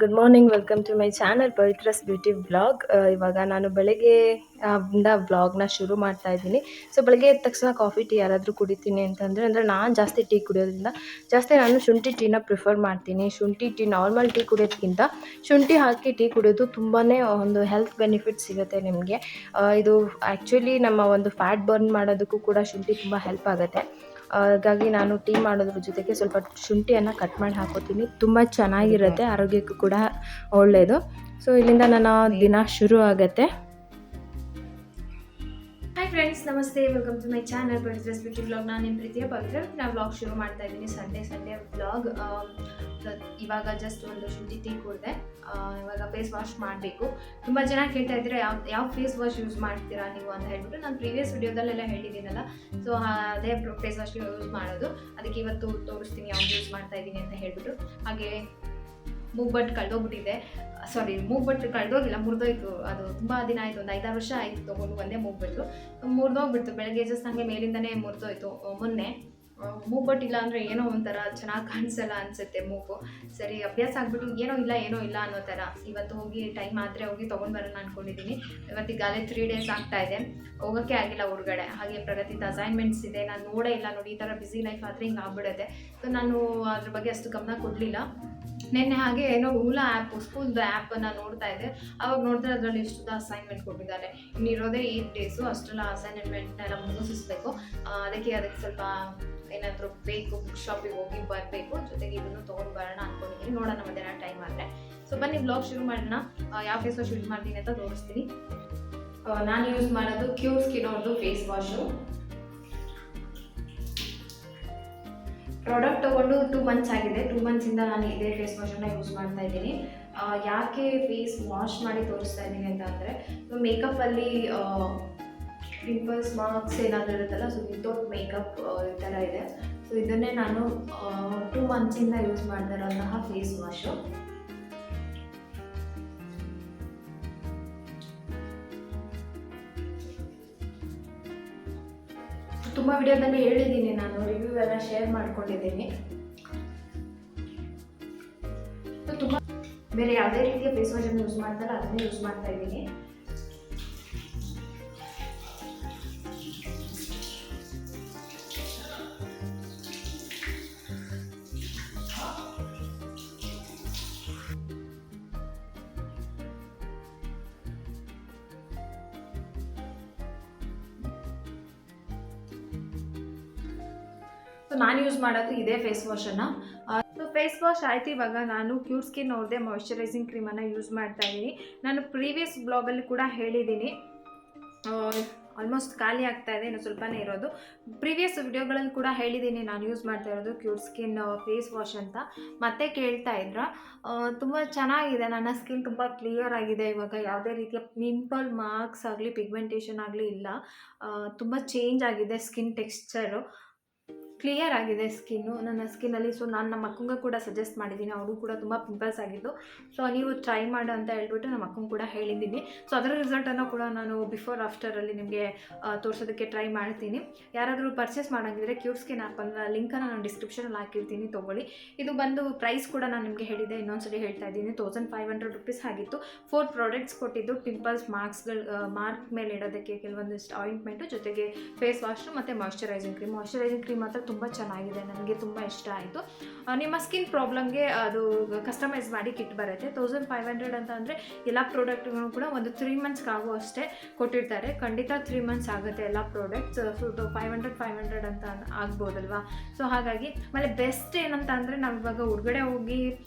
Good morning, welcome to my channel Pavithra's beauty vlog. ಇವಾಗ ನಾನು ಬೆಳಗ್ಗೆ ವ್ಲಾಗ್ನ ಶುರು ಮಾಡ್ತಾ ಇದ್ದೀನಿ. ಸೊ ಬೆಳಗ್ಗೆ ಎದ್ದ ತಕ್ಷಣ ಕಾಫಿ ಟೀ ಯಾರಾದರೂ ಕುಡಿತೀನಿ ಅಂದರೆ ನಾನು ಜಾಸ್ತಿ ಟೀ ಕುಡಿಯೋದ್ರಿಂದ ನಾನು ಶುಂಠಿ ಟೀನ ಪ್ರಿಫರ್ ಮಾಡ್ತೀನಿ. ಶುಂಠಿ ಟೀ ನಾರ್ಮಲ್ ಟೀ ಕುಡಿಯೋದಕ್ಕಿಂತ ಶುಂಠಿ ಹಾಕಿ ಟೀ ಕುಡಿಯೋದು ತುಂಬಾ ಒಂದು ಹೆಲ್ತ್ ಬೆನಿಫಿಟ್ ಸಿಗುತ್ತೆ ನಿಮಗೆ. ಇದು ಆ್ಯಕ್ಚುಲಿ ನಮ್ಮ ಒಂದು ಫ್ಯಾಟ್ ಬರ್ನ್ ಮಾಡೋದಕ್ಕೂ ಕೂಡ ಶುಂಠಿ ತುಂಬ ಹೆಲ್ಪ್ ಆಗುತ್ತೆ. ಹಾಗಾಗಿ ನಾನು ಟೀ ಮಾಡೋದ್ರ ಜೊತೆಗೆ ಸ್ವಲ್ಪ ಶುಂಠಿಯನ್ನು ಕಟ್ ಮಾಡಿ ಹಾಕೋತೀನಿ. ತುಂಬ ಚೆನ್ನಾಗಿರುತ್ತೆ, ಆರೋಗ್ಯಕ್ಕೂ ಕೂಡ ಒಳ್ಳೆಯದು. ಸೊ ಇಲ್ಲಿಂದ ನನ್ನ ದಿನ ಶುರು ಆಗುತ್ತೆ. ಹಾಯ್ ಫ್ರೆಂಡ್ಸ್, ನಮಸ್ತೆ, welcome to my channel Pavithra's beauty vlog. ನಾನು ನಿಮ್ಮ ಪ್ರೀತಿಯ ಪವಿತ್ರ. ನಾನು ವ್ಲಾಗ್ ಶುರು ಮಾಡ್ತಾ ಇದ್ದೀನಿ. Sunday vlog. ಇವಾಗ ಜಸ್ಟ್ ಒಂದು ಶುಂಠಿ ಟೀ ಕುಡಿದೆ. ಇವಾಗ ಫೇಸ್ ವಾಶ್ ಮಾಡಬೇಕು. ತುಂಬ ಜನ ಕೇಳ್ತಾ ಇದ್ದೀರಾ ಯಾವ ಫೇಸ್ ವಾಶ್ ಯೂಸ್ ಮಾಡ್ತೀರಾ ನೀವು ಅಂತ ಹೇಳ್ಬಿಟ್ಟು. ನಾನು ಪ್ರೀವಿಯಸ್ ವಿಡಿಯೋದಲ್ಲೆಲ್ಲ ಹೇಳಿದ್ದೀನಲ್ಲ, ಸೊ ಅದೇ ಫೇಸ್ ವಾಶ್ ಯೂಸ್ ಮಾಡೋದು. ಅದಕ್ಕೆ ಇವತ್ತು ತೋರಿಸ್ತೀನಿ ಯಾವ್ದು ಯೂಸ್ ಮಾಡ್ತಾ ಇದ್ದೀನಿ ಅಂತ ಹೇಳ್ಬಿಟ್ಟು. ಹಾಗೆ ಮೂಗ್ಬಟ್ಟು ಕಳೆದೋಗ್ಬಿಟ್ಟಿದೆ. ಮೂಗ್ಬಟ್ಟು ಕಳೆದೋಗಿಲ್ಲ, ಮುರಿದೋಯ್ತು. ಅದು ತುಂಬ ದಿನ ಆಯಿತು, ಒಂದು 5-6 ವರ್ಷ ಆಯಿತು ತೊಗೊಂಡು. ಒಂದೇ ಮೂಗ್ಬಟ್ಟು ಮುರಿದೋಗ್ಬಿಡ್ತು. ಬೆಳಗ್ಗೆ ಜಸ್ಟ್ ನನಗೆ ಮೇಲಿಂದನೇ ಮುರಿದೋಯ್ತು ಮೊನ್ನೆ. ಮೂಗ್ಬಟ್ಟಿಲ್ಲ ಅಂದರೆ ಏನೋ ಒಂಥರ ಚೆನ್ನಾಗಿ ಕಾಣಿಸಲ್ಲ ಅನಿಸುತ್ತೆ ಮೂಗು. ಸರಿ, ಅಭ್ಯಾಸ ಆಗಿಬಿಟ್ಟು ಏನೋ ಇಲ್ಲ ಅನ್ನೋ ಥರ. ಇವತ್ತು ಹೋಗಿ ಟೈಮ್ ಆದರೆ ಹೋಗಿ ತೊಗೊಂಡು ಬರೋಣ ಅಂದ್ಕೊಂಡಿದ್ದೀನಿ. ಇವತ್ತಿಗಾಲೇ 3 ಡೇಸ್ ಆಗ್ತಾ ಇದೆ, ಹೋಗೋಕ್ಕೆ ಆಗಿಲ್ಲ ಹೊರಗಡೆ. ಹಾಗೆ ಪ್ರಗತಿದ ಅಸೈನ್ಮೆಂಟ್ಸ್ ಇದೆ, ನಾನು ನೋಡೇ ಇಲ್ಲ. ನೋಡಿ, ಈ ಥರ ಬ್ಯುಸಿ ಲೈಫ್ ಆದರೆ ಹಿಂಗೆ ಆಗ್ಬಿಡುತ್ತೆ. ಸೊ ನಾನು ಅದ್ರ ಬಗ್ಗೆ ಅಷ್ಟು ಗಮನ ಕೊಡಲಿಲ್ಲ. ನಿನ್ನೆ ಹಾಗೆ ಏನೋ ಸ್ಕೂಲ್ದು ಆ್ಯಪನ್ನು ನೋಡ್ತಾ ಇದ್ದೆ. ಅವಾಗ ನೋಡಿದ್ರೆ ಅದರಲ್ಲಿ ಇಷ್ಟು ಅಸೈನ್ಮೆಂಟ್ ಕೊಟ್ಟಿದ್ದಾರೆ. ಇನ್ನಿರೋದೇ 8 ಡೇಸು, ಅಷ್ಟೆಲ್ಲ ಅಸೈನ್ಮೆಂಟ್ನೆಲ್ಲ ಮುಗಿಸಿಸ್ಬೇಕು. ಅದಕ್ಕೆ ಸ್ವಲ್ಪ ಏನಾದರೂ ಬೇಕು, ಬುಕ್ ಶಾಪಿಗೆ ಹೋಗಿ ಬರಬೇಕು. ಜೊತೆಗೆ ಇದನ್ನು ತೊಗೊಂಡು ಬರೋಣ ಅಂದ್ಕೊಂಡಿದ್ದೀನಿ. ನೋಡೋಣ ಮಧ್ಯಾಹ್ನ ಟೈಮ್ ಆದರೆ. ಸೊ ಬನ್ನಿ ವ್ಲಾಗ್ ಶುರು ಮಾಡೋಣ. ಯಾವ ಫೇಸ್ ವಾಶ್ ಯೂಸ್ ಮಾಡ್ತೀನಿ ಅಂತ ತೋರಿಸ್ತೀನಿ. ನಾನು ಯೂಸ್ ಮಾಡೋದು CureSkin ಅವ್ರದ್ದು ಫೇಸ್ ವಾಶು. ಪ್ರಾಡಕ್ಟ್ ತೊಗೊಂಡು 2 ಮಂತ್ಸ್ ಆಗಿದೆ. 2 ಮಂತ್ಸಿಂದ ನಾನು ಇದೇ ಫೇಸ್ ವಾಶನ್ನು ಯೂಸ್ ಮಾಡ್ತಾ ಇದ್ದೀನಿ. ಯಾಕೆ ಫೇಸ್ ವಾಶ್ ಮಾಡಿ ತೋರಿಸ್ತಾ ಇದ್ದೀನಿ ಅಂತ ಅಂದರೆ, ಮೇಕಪ್ಪಲ್ಲಿ ಪಿಂಪಲ್ಸ್, ಮಾರ್ಕ್ಸ್ ಏನಾದರೂ ಇರುತ್ತಲ್ಲ, ಸೊ ವಿತೌಟ್ ಮೇಕಪ್ ಈ ಥರ ಇದೆ. ಸೊ ಇದನ್ನೇ ನಾನು 2 ಮಂತ್ಸಿಂದ ಯೂಸ್ ಮಾಡ್ತಾ ಇರೋಂತಹ ಫೇಸ್ ವಾಶು. ತುಂಬ ವಿಡಿಯೋದಲ್ಲಿ ಹೇಳಿದ್ದೀನಿ, ನಾನು ರಿವ್ಯೂ ಎಲ್ಲ ಶೇರ್ ಮಾಡ್ಕೊಂಡಿದ್ದೀನಿ. ಸೊ ತುಂಬ ಬೇರೆ ಯಾವುದೇ ರೀತಿಯ ಫೇಸ್ ವಾಶನ್ನು ಯೂಸ್ ಮಾಡ್ತಾರೆ ಅದನ್ನೇ ಯೂಸ್ ಮಾಡ್ತಾ ಇದ್ದೀನಿ. ನಾನು ಯೂಸ್ ಮಾಡೋದು ಇದೇ ಫೇಸ್ ವಾಶನ್ನು. ಸೊ ಫೇಸ್ ವಾಶ್ ಆಯ್ತು. ಇವಾಗ ನಾನು CureSkin ಅವ್ರದ್ದೇ ಮಾಯ್ಶ್ಚರೈಸಿಂಗ್ ಕ್ರೀಮನ್ನು ಯೂಸ್ ಮಾಡ್ತಾ ಇದ್ದೀನಿ. ನಾನು ಪ್ರೀವಿಯಸ್ ಬ್ಲಾಗಲ್ಲಿ ಕೂಡ ಹೇಳಿದ್ದೀನಿ, ಆಲ್ಮೋಸ್ಟ್ ಖಾಲಿ ಆಗ್ತಾ ಇದೆ, ಇನ್ನು ಸ್ವಲ್ಪನೇ ಇರೋದು. ಪ್ರೀವಿಯಸ್ ವಿಡಿಯೋಗಳಲ್ಲಿ ಕೂಡ ಹೇಳಿದ್ದೀನಿ ನಾನು ಯೂಸ್ ಮಾಡ್ತಾ ಇರೋದು CureSkin ಫೇಸ್ ವಾಶ್ ಅಂತ. ಮತ್ತೆ ಕೇಳ್ತಾ ಇದ್ರ. ತುಂಬ ಚೆನ್ನಾಗಿದೆ, ನನ್ನ ಸ್ಕಿನ್ ತುಂಬ ಕ್ಲಿಯರ್ ಆಗಿದೆ. ಇವಾಗ ಯಾವುದೇ ರೀತಿಯ ಪಿಂಪಲ್, ಮಾರ್ಕ್ಸ್ ಆಗಲಿ, ಪಿಗ್ಮೆಂಟೇಷನ್ ಆಗಲಿ ಇಲ್ಲ. ತುಂಬ ಚೇಂಜ್ ಆಗಿದೆ ಸ್ಕಿನ್ ಟೆಕ್ಸ್ಚರು. ಕ್ಲಿಯರ್ ಆಗಿದೆ ಸ್ಕಿನ್ನು ನನ್ನ ಸ್ಕಿನ್ನಲ್ಲಿ. ಸೊ ನಾನು ನಮ್ಮ ಅಕ್ಕಂಗೆ ಕೂಡ ಸಜೆಸ್ಟ್ ಮಾಡಿದ್ದೀನಿ, ಅವರು ಕೂಡ ತುಂಬ ಪಿಂಪಲ್ಸ್ ಆಗಿದ್ದು. ಸೊ ನೀವು ಟ್ರೈ ಮಾಡು ಅಂತ ಹೇಳ್ಬಿಟ್ಟು ನಮ್ಮ ಅಕ್ಕಂಗೆ ಕೂಡ ಹೇಳಿದ್ದೀನಿ. ಸೊ ಅದರ ರಿಸಲ್ಟನ್ನು ಕೂಡ ನಾನು ಬಿಫೋರ್ ಆಫ್ಟರಲ್ಲಿ ನಿಮಗೆ ತೋರಿಸೋದಕ್ಕೆ ಟ್ರೈ ಮಾಡ್ತೀನಿ. ಯಾರಾದರೂ ಪರ್ಚೇಸ್ ಮಾಡೋಂಗಿದ್ರೆ CureSkin ಆ್ಯಪನ್ನು ಲಿಂಕನ್ನು ನಾನು ಡಿಸ್ಕ್ರಿಪ್ಷನಲ್ಲಿ ಹಾಕಿರ್ತೀನಿ, ತೊಗೊಳ್ಳಿ. ಇದು ಬಂದು ಪ್ರೈಸ್ ಕೂಡ ನಾನು ನಿಮಗೆ ಹೇಳಿದ್ದೆ, ಇನ್ನೊಂದ್ಸರಿ ಹೇಳ್ತಾ ಇದ್ದೀನಿ. 1500 rupees ಆಗಿತ್ತು. 4 ಪ್ರಾಡಕ್ಟ್ಸ್ ಕೊಟ್ಟಿದ್ದು. ಪಿಂಪಲ್ಸ್, ಮಾರ್ಕ್ ಮೇಲೆ ಇಡೋದಕ್ಕೆ ಕೆಲವೊಂದಿಷ್ಟು ಆಯಿಂಟ್ಮೆಂಟು, ಜೊತೆಗೆ ಫೇಸ್ ವಾಶು ಮತ್ತು ಮಾಯ್ಶ್ಚರೈಸಿಂಗ್ ಕ್ರೀಮ್ ಮಾತ್ರ ತುಂಬ ಚೆನ್ನಾಗಿದೆ, ನನಗೆ ತುಂಬ ಇಷ್ಟ ಆಯಿತು. ನಿಮ್ಮ ಸ್ಕಿನ್ ಪ್ರಾಬ್ಲಮ್ಗೆ ಅದು ಕಸ್ಟಮೈಸ್ ಮಾಡಿ ಕಿಟ್ ಬರುತ್ತೆ. 1500 ಅಂತ ಅಂದರೆ ಎಲ್ಲ ಪ್ರಾಡಕ್ಟ್ಗಳು ಕೂಡ ಒಂದು 3 ಮಂತ್ಸ್ಗೆ ಆಗೋ ಅಷ್ಟೇ ಕೊಟ್ಟಿರ್ತಾರೆ. ಖಂಡಿತ 3 ಮಂತ್ಸ್ ಆಗುತ್ತೆ ಎಲ್ಲ ಪ್ರಾಡಕ್ಟ್ಸ್. ಸೊ 500 ಅಂತ ಆಗ್ಬೋದಲ್ವಾ. ಸೊ ಹಾಗಾಗಿ ಆಮೇಲೆ ಬೆಸ್ಟ್ ಏನಂತ ಅಂದರೆ, ನಾವು ಇವಾಗ ಹೊರಗಡೆ ಹೋಗಿ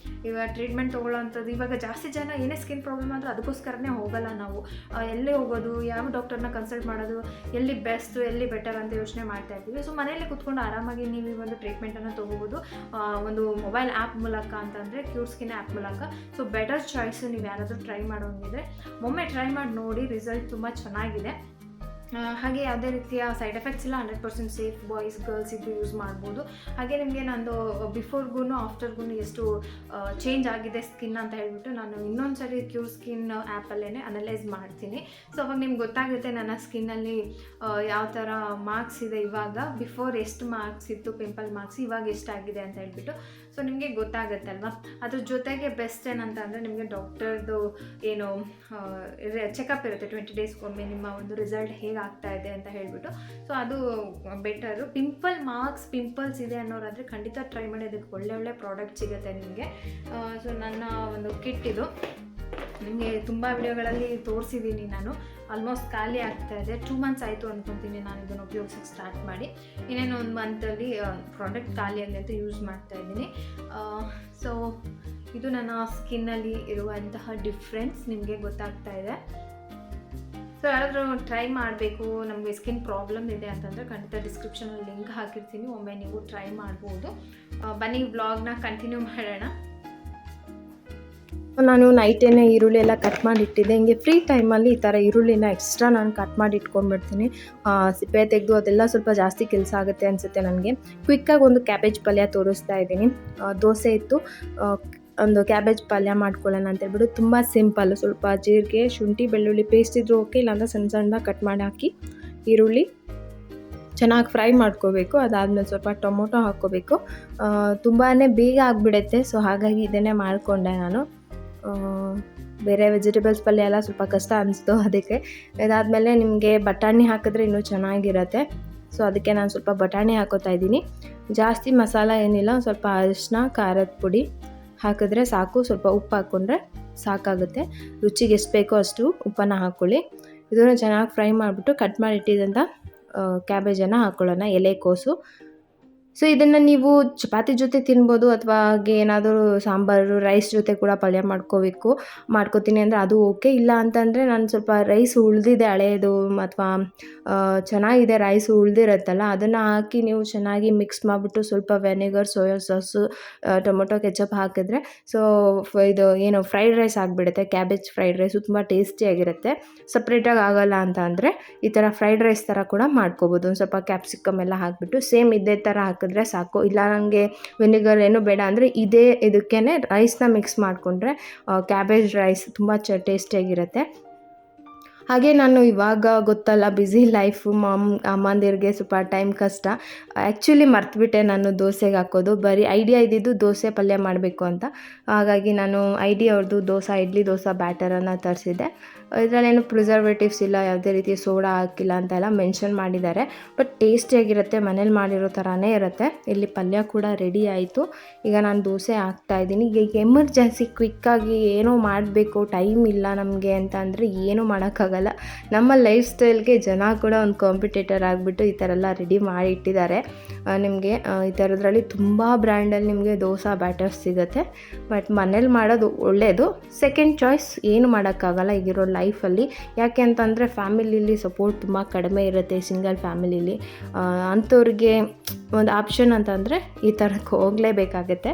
ಇವಾಗ ಟ್ರೀಟ್ಮೆಂಟ್ ತೊಗೊಳ್ಳೋವಂಥದ್ದು, ಇವಾಗ ಜಾಸ್ತಿ ಜನ ಏನೇ ಸ್ಕಿನ್ ಪ್ರಾಬ್ಲಮ್ ಆದರೆ ಅದಕ್ಕೋಸ್ಕರನೇ ಹೋಗಲ್ಲ ನಾವು. ಎಲ್ಲಿ ಹೋಗೋದು, ಯಾವ ಡಾಕ್ಟರ್ನ ಕನ್ಸಲ್ಟ್ ಮಾಡೋದು, ಎಲ್ಲಿ ಬೆಸ್ಟ್, ಎಲ್ಲಿ ಬೆಟರ್ ಅಂತ ಯೋಚನೆ ಮಾಡ್ತಾ ಇರ್ತೀವಿ. ಸೊ ಮನೆಯಲ್ಲಿ ಕೂತ್ಕೊಂಡು ಆರಾಮಾಗಿ ನೀವು ಈ ಒಂದು ಟ್ರೀಟ್ಮೆಂಟನ್ನು ತೊಗೋಬೋದು ಒಂದು ಮೊಬೈಲ್ ಆ್ಯಪ್ ಮೂಲಕ ಅಂತಂದರೆ CureSkin ಆ್ಯಪ್ ಮೂಲಕ. So better choice. ನೀವು ಯಾರಾದರೂ ಟ್ರೈ ಮಾಡೋಂಗಿದ್ರೆ ಒಮ್ಮೆ ಟ್ರೈ ಮಾಡಿ ನೋಡಿ, ರಿಸಲ್ಟ್ ತುಂಬ ಚೆನ್ನಾಗಿದೆ. ಹಾಗೆ ಯಾವುದೇ ರೀತಿಯ ಸೈಡ್ ಎಫೆಕ್ಟ್ಸ್ ಇಲ್ಲ, 100% ಸೇಫ್. ಬಾಯ್ಸ್ ಗರ್ಲ್ಸ್ ಇದ್ದು ಯೂಸ್ ಮಾಡ್ಬೋದು. ಹಾಗೆ ನಿಮಗೆ ನಂದು ಬಿಫೋರ್ಗೂ ಆಫ್ಟರ್ಗೂ ಎಷ್ಟು ಚೇಂಜ್ ಆಗಿದೆ ಸ್ಕಿನ್ ಅಂತ ಹೇಳ್ಬಿಟ್ಟು ನಾನು ಇನ್ನೊಂದು ಸರಿ CureSkin ಆ್ಯಪಲ್ಲೇ ಅನಲೈಸ್ ಮಾಡ್ತೀನಿ. ಸೊ ಅವಾಗ ನಿಮ್ಗೆ ಗೊತ್ತಾಗುತ್ತೆ ನನ್ನ ಸ್ಕಿನ್ನಲ್ಲಿ ಯಾವ ಥರ ಮಾರ್ಕ್ಸ್ ಇದೆ, ಇವಾಗ ಬಿಫೋರ್ ಎಷ್ಟು ಮಾರ್ಕ್ಸ್ ಇತ್ತು ಪಿಂಪಲ್ ಮಾರ್ಕ್ಸ್, ಇವಾಗ ಎಷ್ಟಾಗಿದೆ ಅಂತ ಹೇಳ್ಬಿಟ್ಟು. ಸೊ ನಿಮಗೆ ಗೊತ್ತಾಗುತ್ತಲ್ವ. ಅದ್ರ ಜೊತೆಗೆ ಬೆಸ್ಟ್ ಏನಂತ ಅಂದರೆ ನಿಮಗೆ ಡಾಕ್ಟರ್ದು ಏನು ಚೆಕಪ್ ಇರುತ್ತೆ 20 ಡೇಸ್ಗೊಮ್ಮೆ, ನಿಮ್ಮ ಒಂದು ರಿಸಲ್ಟ್ ಹೇಗೆ ಆಗ್ತಾ ಇದೆ ಅಂತ ಹೇಳ್ಬಿಟ್ಟು. ಸೊ ಅದು ಬೆಟರು. ಪಿಂಪಲ್ಸ್ ಇದೆ ಅನ್ನೋರಾದರೆ ಖಂಡಿತ ಟ್ರೈ ಮಾಡಿ, ಅದಕ್ಕೆ ಒಳ್ಳೆ ಪ್ರಾಡಕ್ಟ್ ಸಿಗುತ್ತೆ ನಿಮಗೆ. ಸೊ ನನ್ನ ಒಂದು ಕಿಟ್ ಇದು ನಿಮಗೆ ತುಂಬ ವಿಡಿಯೋಗಳಲ್ಲಿ ತೋರಿಸಿದ್ದೀನಿ ನಾನು. ಆಲ್ಮೋಸ್ಟ್ ಖಾಲಿ ಆಗ್ತಾಯಿದೆ. 2 ಮಂತ್ಸ್ ಆಯಿತು ಅಂದ್ಕೊತೀನಿ ನಾನು ಇದನ್ನು ಉಪಯೋಗಿಸೋಕ್ಕೆ ಸ್ಟಾರ್ಟ್ ಮಾಡಿ. ಇನ್ನೇನು 1 ಮಂತಲ್ಲಿ ಪ್ರಾಡಕ್ಟ್ ಖಾಲಿಯಾಗಿ ಅಂತ ಯೂಸ್ ಮಾಡ್ತಾಯಿದ್ದೀನಿ. ಸೊ ಇದು ನನ್ನ ಸ್ಕಿನ್ನಲ್ಲಿ ಇರುವಂತಹ ಡಿಫ್ರೆನ್ಸ್ ನಿಮಗೆ ಗೊತ್ತಾಗ್ತಾ ಇದೆ. ಸೊ ಯಾರಾದರೂ ಟ್ರೈ ಮಾಡಬೇಕು, ನಮಗೆ ಸ್ಕಿನ್ ಪ್ರಾಬ್ಲಮ್ ಇದೆ ಅಂತಂದರೆ ಖಂಡಿತ ಡಿಸ್ಕ್ರಿಪ್ಷನಲ್ಲಿ ಲಿಂಕ್ ಹಾಕಿರ್ತೀನಿ, ಒಮ್ಮೆ ನೀವು ಟ್ರೈ ಮಾಡ್ಬೋದು. ಬನ್ನಿ ವ್ಲಾಗ್ನ ಕಂಟಿನ್ಯೂ ಮಾಡೋಣ. ನಾನು ನೈಟೇನೆ ಈರುಳ್ಳಿ ಎಲ್ಲ ಕಟ್ ಮಾಡಿ ಇಟ್ಟಿದ್ದೆ. ಹಿಂಗೆ ಫ್ರೀ ಟೈಮಲ್ಲಿ ಈ ಥರ ಈರುಳ್ಳಿನ ಎಕ್ಸ್ಟ್ರಾ ನಾನು ಕಟ್ ಮಾಡಿ ಇಟ್ಕೊಂಡ್ಬಿಡ್ತೀನಿ. ಸಿಪ್ಪೆ ತೆಗೆದು ಅದೆಲ್ಲ ಸ್ವಲ್ಪ ಜಾಸ್ತಿ ಕೆಲಸ ಆಗುತ್ತೆ ಅನಿಸುತ್ತೆ ನನಗೆ. ಕ್ವಿಕ್ಕಾಗಿ ಒಂದು ಕ್ಯಾಬೇಜ್ ಪಲ್ಯ ತೋರಿಸ್ತಾ ಇದ್ದೀನಿ. ದೋಸೆ ಇತ್ತು, ಒಂದು ಕ್ಯಾಬೇಜ್ ಪಲ್ಯ ಮಾಡ್ಕೊಳ್ಳೋಣ ಅಂತೇಳ್ಬಿಟ್ಟು ತುಂಬ ಸಿಂಪಲ್ಲು. ಸ್ವಲ್ಪ ಜೀರಿಗೆ, ಶುಂಠಿ, ಬೆಳ್ಳುಳ್ಳಿ ಪೇಸ್ಟ್ ಇದ್ದರೂ ಓಕೆ, ಇಲ್ಲಾಂದರೆ ಸಣ್ಣ ಕಟ್ ಮಾಡಿ ಹಾಕಿ ಈರುಳ್ಳಿ ಚೆನ್ನಾಗಿ ಫ್ರೈ ಮಾಡ್ಕೋಬೇಕು. ಅದಾದಮೇಲೆ ಸ್ವಲ್ಪ ಟೊಮೊಟೊ ಹಾಕ್ಕೋಬೇಕು. ತುಂಬಾ ಬೇಗ ಆಗಿಬಿಡುತ್ತೆ. ಸೊ ಹಾಗಾಗಿ ಇದನ್ನೇ ಮಾಡಿಕೊಂಡೆ ನಾನು. ಬೇರೆ ವೆಜಿಟೇಬಲ್ಸ್ ಪಲ್ಯ ಎಲ್ಲ ಸ್ವಲ್ಪ ಕಷ್ಟ ಅನಿಸ್ತು ಅದಕ್ಕೆ. ಇದಾದಮೇಲೆ ನಿಮಗೆ ಬಟಾಣಿ ಹಾಕಿದ್ರೆ ಇನ್ನೂ ಚೆನ್ನಾಗಿರುತ್ತೆ. ಸೊ ಅದಕ್ಕೆ ನಾನು ಸ್ವಲ್ಪ ಬಟಾಣಿ ಹಾಕೋತಾ ಇದ್ದೀನಿ. ಜಾಸ್ತಿ ಮಸಾಲ ಏನಿಲ್ಲ, ಸ್ವಲ್ಪ ಅರಿಶಿನ, ಖಾರದ ಪುಡಿ ಹಾಕಿದ್ರೆ ಸಾಕು. ಸ್ವಲ್ಪ ಉಪ್ಪು ಹಾಕ್ಕೊಂಡ್ರೆ ಸಾಕಾಗುತ್ತೆ. ರುಚಿಗೆ ಎಷ್ಟು ಬೇಕೋ ಅಷ್ಟು ಉಪ್ಪನ್ನು ಹಾಕ್ಕೊಳ್ಳಿ. ಇದನ್ನು ಚೆನ್ನಾಗಿ ಫ್ರೈ ಮಾಡಿಬಿಟ್ಟು ಕಟ್ ಮಾಡಿ ಇಟ್ಟಿದ್ದಂಥ ಕ್ಯಾಬೇಜನ್ನು ಹಾಕ್ಕೊಳ್ಳೋಣ, ಎಲೆಕೋಸು. ಸೊ ಇದನ್ನು ನೀವು ಚಪಾತಿ ಜೊತೆ ತಿನ್ಬೋದು, ಅಥವಾ ಹಾಗೆ ಏನಾದರೂ ಸಾಂಬಾರು ರೈಸ್ ಜೊತೆ ಕೂಡ ಪಲ್ಯ ಮಾಡ್ಕೋತೀನಿ ಅಂದರೆ ಅದು ಓಕೆ. ಇಲ್ಲ ಅಂತಂದರೆ ನಾನು ಸ್ವಲ್ಪ ರೈಸ್ ಉಳಿದಿದೆ ಹಳೆಯದು, ಅಥವಾ ಚೆನ್ನಾಗಿದೆ ರೈಸ್ ಉಳಿದಿರುತ್ತಲ್ಲ, ಅದನ್ನು ಹಾಕಿ ನೀವು ಚೆನ್ನಾಗಿ ಮಿಕ್ಸ್ ಮಾಡಿಬಿಟ್ಟು ಸ್ವಲ್ಪ vinegar, soya sauce, tomato ketchup ಹಾಕಿದ್ರೆ ಸೊ ಇದು ಏನು ಫ್ರೈಡ್ ರೈಸ್ ಆಗಿಬಿಡುತ್ತೆ. ಕ್ಯಾಬೇಜ್ ಫ್ರೈಡ್ ರೈಸು ತುಂಬ ಟೇಸ್ಟಿಯಾಗಿರುತ್ತೆ. ಸಪ್ರೇಟಾಗಿ ಆಗೋಲ್ಲ ಅಂತ ಅಂದರೆ ಈ ಥರ ಫ್ರೈಡ್ ರೈಸ್ ಥರ ಕೂಡ ಮಾಡ್ಕೋಬೋದು. ಒಂದು ಸ್ವಲ್ಪ ಕ್ಯಾಪ್ಸಿಕಮ್ ಎಲ್ಲ ಹಾಕಿಬಿಟ್ಟು ಸೇಮ್ ಇದೇ ಥರ ಹಾಕಿದ್ರೆ ಸಾಕು. ಇಲ್ಲ ನನಗೆ ವಿನೆಗರ್ ಏನು ಬೇಡ ಅಂದರೆ ಇದಕ್ಕೇ ರೈಸ್ನ ಮಿಕ್ಸ್ ಮಾಡಿಕೊಂಡ್ರೆ ಕ್ಯಾಬೇಜ್ ರೈಸ್ ತುಂಬ ಟೇಸ್ಟಿಯಾಗಿರುತ್ತೆ. ಹಾಗೆ ನಾನು ಇವಾಗ ಗೊತ್ತಲ್ಲ ಬ್ಯುಸಿ ಲೈಫು, ಅಮ್ಮಂದಿರಿಗೆ ಸ್ವಲ್ಪ ಟೈಮ್ ಕಷ್ಟ. ಆ್ಯಕ್ಚುಲಿ ಮರ್ತುಬಿಟ್ಟೆ ನಾನು ದೋಸೆಗೆ ಹಾಕೋದು. ಬರೀ ಐಡಿಯಾ ಇದ್ದಿದ್ದು ದೋಸೆ ಪಲ್ಯ ಮಾಡಬೇಕು ಅಂತ. ಹಾಗಾಗಿ ನಾನು ಅವ್ರದ್ದು ಇಡ್ಲಿ ದೋಸೆ ಬ್ಯಾಟರನ್ನು ತರಿಸಿದ್ದೆ. ಇದರಲ್ಲೇನು ಪ್ರಿಸರ್ವೇಟಿವ್ಸ್ ಇಲ್ಲ, ಯಾವುದೇ ರೀತಿ ಸೋಡಾ ಹಾಕಿಲ್ಲ ಅಂತೆಲ್ಲ ಮೆನ್ಷನ್ ಮಾಡಿದ್ದಾರೆ. ಬಟ್ ಟೇಸ್ಟಿಯಾಗಿರುತ್ತೆ, ಮನೇಲಿ ಮಾಡಿರೋ ಥರನೇ ಇರುತ್ತೆ. ಇಲ್ಲಿ ಪಲ್ಯ ಕೂಡ ರೆಡಿ ಆಯಿತು. ಈಗ ನಾನು ದೋಸೆ ಹಾಕ್ತಾಯಿದ್ದೀನಿ. ಈಗ ಎಮರ್ಜೆನ್ಸಿ ಕ್ವಿಕ್ಕಾಗಿ ಏನೋ ಮಾಡಬೇಕು, ಟೈಮ್ ಇಲ್ಲ ನಮಗೆ ಅಂತ ಅಂದರೆ ಏನೂ ಮಾಡೋಕ್ಕಾಗಲ್ಲ. ನಮ್ಮ ಲೈಫ್ ಸ್ಟೈಲ್ಗೆ ಜನ ಕೂಡ ಒಂದು ಕಾಂಪಿಟೇಟರ್ ಆಗಿಬಿಟ್ಟು ಈ ಥರ ಎಲ್ಲ ರೆಡಿ ಮಾಡಿ ಇಟ್ಟಿದ್ದಾರೆ. ನಿಮಗೆ ಈ ಥರದ್ರಲ್ಲಿ ತುಂಬ ಬ್ರ್ಯಾಂಡಲ್ಲಿ ನಿಮಗೆ ದೋಸೆ ಬ್ಯಾಟರ್ಸ್ ಸಿಗುತ್ತೆ. ಬಟ್ ಮನೇಲಿ ಮಾಡೋದು ಒಳ್ಳೆಯದು. ಸೆಕೆಂಡ್ ಚಾಯ್ಸ್ ಏನು ಮಾಡೋಕ್ಕಾಗಲ್ಲ ಈಗಿರೋ ಲೈಫಲ್ಲಿ. ಯಾಕೆ ಅಂತಂದರೆ ಫ್ಯಾಮಿಲಿಲಿ ಸಪೋರ್ಟ್ ತುಂಬ ಕಡಿಮೆ ಇರುತ್ತೆ. ಸಿಂಗಲ್ ಫ್ಯಾಮಿಲಿಲಿ ಅಂಥವ್ರಿಗೆ ಒಂದು ಆಪ್ಷನ್ ಅಂತಂದರೆ ಈ ಥರಕ್ಕೆ ಹೋಗಲೇಬೇಕಾಗತ್ತೆ.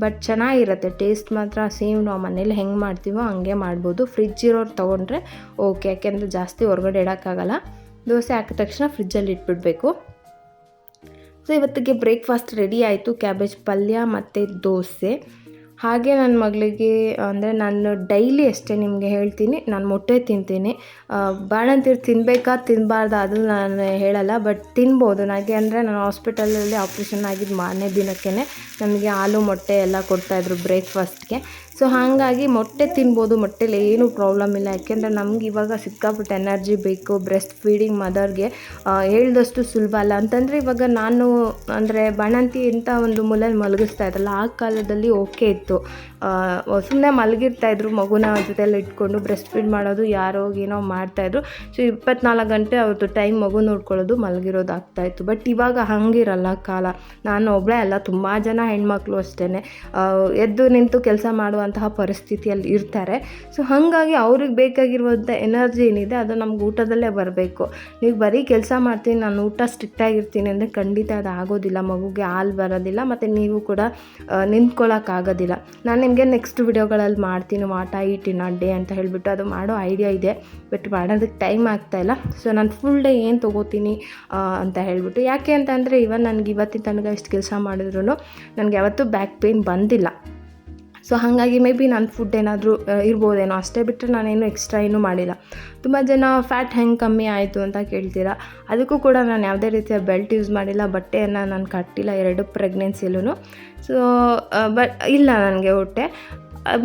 ಬಟ್ ಚೆನ್ನಾಗಿರುತ್ತೆ. ಟೇಸ್ಟ್ ಮಾತ್ರ ಸೇಮ್ ನಾವು ಮನೇಲಿ ಹೆಂಗೆ ಮಾಡ್ತೀವೋ ಹಂಗೆ ಮಾಡ್ಬೋದು. ಫ್ರಿಜ್ ಇರೋರು ತೊಗೊಂಡ್ರೆ ಓಕೆ, ಯಾಕೆಂದರೆ ಜಾಸ್ತಿ ಹೊರಗಡೆ ಇಡೋಕ್ಕಾಗಲ್ಲ. ದೋಸೆ ಹಾಕಿದ ತಕ್ಷಣ ಫ್ರಿಜ್ಜಲ್ಲಿ ಇಟ್ಬಿಡಬೇಕು. ಸೊ ಇವತ್ತಿಗೆ ಬ್ರೇಕ್ಫಾಸ್ಟ್ ರೆಡಿ ಆಯಿತು, ಕ್ಯಾಬೇಜ್ ಪಲ್ಯ ಮತ್ತು ದೋಸೆ. ಹಾಗೆ ನನ್ನ ಮಗಳಿಗೆ ಅಂದರೆ ನಾನು ಡೈಲಿ ಅಷ್ಟೇ ನಿಮಗೆ ಹೇಳ್ತೀನಿ, ನಾನು ಮೊಟ್ಟೆ ತಿಂತೀನಿ. ಬಾಣಂತಿರು ತಿನ್ನಬೇಕಾ ತಿನ್ನಬಾರ್ದು ಅದು ನಾನು ಹೇಳಲ್ಲ, ಬಟ್ ತಿನ್ಬೋದು. ನನಗೆ ಅಂದರೆ ನಾನು ಹಾಸ್ಪಿಟಲಲ್ಲಿ ಆಪ್ರೇಷನ್ ಆಗಿದ್ದು ಮಾರನೇ ದಿನಕ್ಕೇ ನಮಗೆ ಹಾಲು ಮೊಟ್ಟೆ ಎಲ್ಲ ಕೊಡ್ತಾಯಿದ್ರು ಬ್ರೇಕ್ಫಾಸ್ಟ್ಗೆ. ಸೊ ಹಾಗಾಗಿ ಮೊಟ್ಟೆ ತಿನ್ಬೋದು, ಮೊಟ್ಟೆಲಿ ಏನೂ ಪ್ರಾಬ್ಲಮ್ ಇಲ್ಲ. ಯಾಕೆಂದರೆ ನಮ್ಗೆ ಇವಾಗ ಸಿಕ್ಕಾಪಟ್ಟೆ ಎನರ್ಜಿ ಬೇಕು. ಬ್ರೆಸ್ಟ್ ಫೀಡಿಂಗ್ ಮದರ್ಗೆ ಹೇಳ್ದಷ್ಟು ಸುಲಭ ಅಲ್ಲ. ಅಂತಂದರೆ ಇವಾಗ ನಾನು ಅಂದರೆ ಬಾಣಂತಿ ಅಂತ ಒಂದು ಮೂಲೆಯಲ್ಲಿ ಮಲಗಿಸ್ತಾ ಇದ್ರಲ್ಲ, ಆ ಕಾಲದಲ್ಲಿ ಓಕೆ ಇತ್ತು. ಸುಮ್ಮನೆ ಮಲಗಿರ್ತಾಯಿದ್ರು, ಮಗುನ ಜೊತೆಯಲ್ಲಿ ಇಟ್ಕೊಂಡು ಬ್ರೆಸ್ಟ್ ಫೀಡ್ ಮಾಡೋದು ಯಾರೋ ಏನೋ ಮಾಡ್ತಾಯಿದ್ರು. ಸೊ 24 ಗಂಟೆ ಅವ್ರದ್ದು ಟೈಮ್ ಮಗು ನೋಡ್ಕೊಳ್ಳೋದು ಮಲಗಿರೋದು ಆಗ್ತಾಯಿತ್ತು. ಬಟ್ ಇವಾಗ ಹಂಗಿರಲ್ಲ ಕಾಲ. ನಾನು ಒಬ್ಬಳೇ ಅಲ್ಲ, ತುಂಬ ಜನ ಹೆಣ್ಮಕ್ಳು ಅಷ್ಟೇ ಎದ್ದು ನಿಂತು ಕೆಲಸ ಮಾಡುವಂತಹ ಪರಿಸ್ಥಿತಿಯಲ್ಲಿ ಇರ್ತಾರೆ. ಸೊ ಹಾಗಾಗಿ ಅವ್ರಿಗೆ ಬೇಕಾಗಿರುವಂಥ ಎನರ್ಜಿ ಏನಿದೆ ಅದು ನಮ್ಗೆ ಊಟದಲ್ಲೇ ಬರಬೇಕು. ನೀವು ಬರೀ ಕೆಲಸ ಮಾಡ್ತೀನಿ, ನಾನು ಊಟ ಸ್ಟ್ರಿಕ್ಟಾಗಿರ್ತೀನಿ ಅಂದರೆ ಖಂಡಿತ ಅದು ಆಗೋದಿಲ್ಲ. ಮಗುಗೆ ಹಾಲು ಬರೋದಿಲ್ಲ, ಮತ್ತು ನೀವು ಕೂಡ ನಿಂತ್ಕೊಳ್ಳೋಕ್ಕಾಗೋದಿಲ್ಲ. ನಾನು ನಿಮ್ಗೆ ನಿಮಗೆ ನೆಕ್ಸ್ಟ್ ವಿಡಿಯೋಗಳಲ್ಲಿ ಮಾಡ್ತೀನಿ ವಾಟ ಈಟಿನ ಡೇ ಅಂತ ಹೇಳಿಬಿಟ್ಟು. ಅದು ಮಾಡೋ ಐಡಿಯಾ ಇದೆ, ಬಟ್ ಮಾಡೋದಕ್ಕೆ ಟೈಮ್ ಆಗ್ತಾಯಿಲ್ಲ. ಸೊ ನಾನು ಫುಲ್ ಡೇ ಏನು ತೊಗೋತೀನಿ ಅಂತ ಹೇಳಿಬಿಟ್ಟು. ಯಾಕೆ ಅಂತಂದರೆ ಇವನ್ ನನಗೆ ಇವತ್ತಿನ ತನಕ ಇಷ್ಟು ಕೆಲಸ ಮಾಡಿದ್ರು ನನಗೆ ಯಾವತ್ತೂ ಬ್ಯಾಕ್ ಪೇಯ್ನ್ ಬಂದಿಲ್ಲ. ಸೊ ಹಾಗಾಗಿ ಮೇ ಬಿ ನಾನು ಫುಡ್ ಏನಾದರೂ ಇರ್ಬೋದೇನೋ, ಅಷ್ಟೇ ಬಿಟ್ಟರೆ ನಾನೇನು ಎಕ್ಸ್ಟ್ರಾ ಏನೂ ಮಾಡಿಲ್ಲ. ತುಂಬ ಜನ ಫ್ಯಾಟ್ ಹೆಂಗೆ ಕಮ್ಮಿ ಆಯಿತು ಅಂತ ಕೇಳ್ತೀರಾ. ಅದಕ್ಕೂ ಕೂಡ ನಾನು ಯಾವುದೇ ರೀತಿಯ ಬೆಲ್ಟ್ ಯೂಸ್ ಮಾಡಿಲ್ಲ, ಬಟ್ಟೆಯನ್ನು ನಾನು ಕಟ್ಟಿಲ್ಲ 2 ಪ್ರೆಗ್ನೆನ್ಸಿಲೂ. ಸೊ ಬಟ್ ಇಲ್ಲ ನನಗೆ ಹೊಟ್ಟೆ.